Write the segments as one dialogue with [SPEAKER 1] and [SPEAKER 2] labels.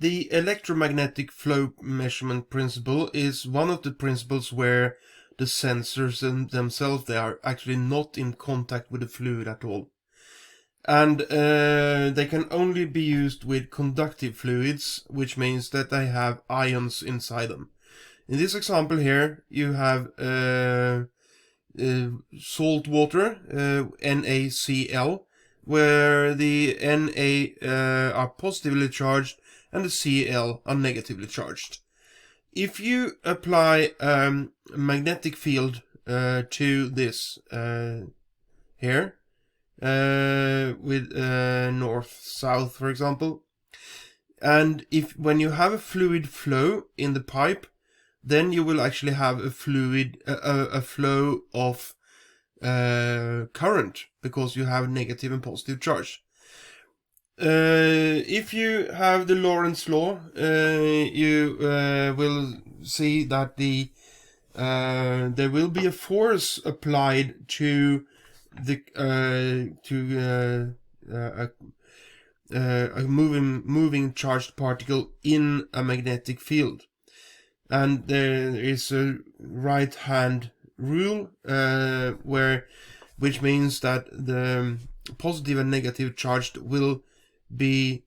[SPEAKER 1] The electromagnetic flow measurement principle is one of the principles where the sensors themselves, they are actually not in contact with the fluid at all. And they can only be used with conductive fluids, which means that they have ions inside them. In this example here, you have salt water, NaCl, where the Na are positively charged and the Cl are negatively charged. If you apply a magnetic field to this here, with north-south, for example, and when you have a fluid flow in the pipe, then you will actually have a flow of current, because you have negative and positive charge. If you have the Lorentz law, you will see that there will be a force applied to a moving charged particle in a magnetic field, and there is a right-hand rule which means that the positive and negative charged will be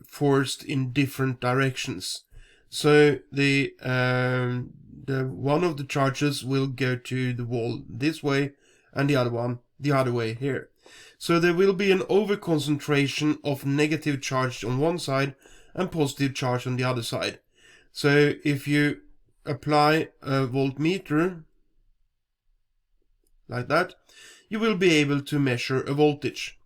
[SPEAKER 1] forced in different directions. So the one of the charges will go to the wall this way, and the other one the other way here. So there will be an overconcentration of negative charge on one side and positive charge on the other side. So if you apply a voltmeter like that, you will be able to measure a voltage.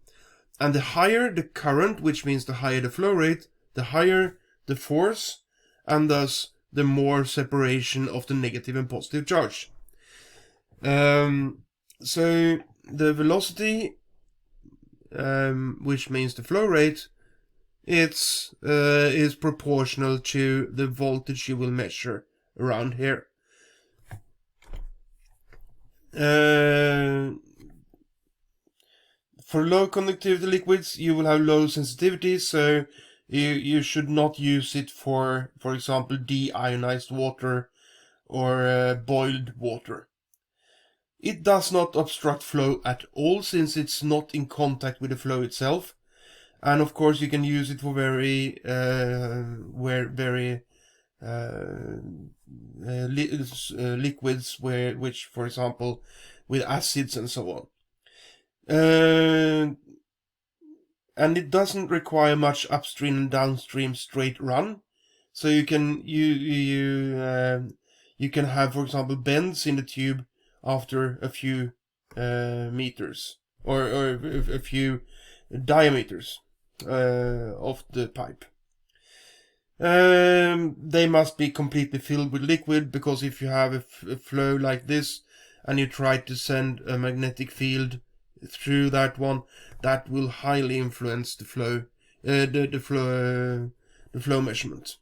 [SPEAKER 1] And the higher the current, which means the higher the flow rate, the higher the force, and thus the more separation of the negative and positive charge. So the velocity, which means the flow rate, is proportional to the voltage you will measure around here. For low conductivity liquids, you will have low sensitivity, so you should not use it for example, deionized water or boiled water. It does not obstruct flow at all, since it's not in contact with the flow itself. And of course, you can use it for very liquids, which, for example, with acids and so on. And it doesn't require much upstream and downstream straight run, so you can have, for example, bends in the tube after a few meters or a few diameters of the pipe. They must be completely filled with liquid, because if you have a flow like this and you try to send a magnetic field through that one, that will highly influence the flow, the flow measurement.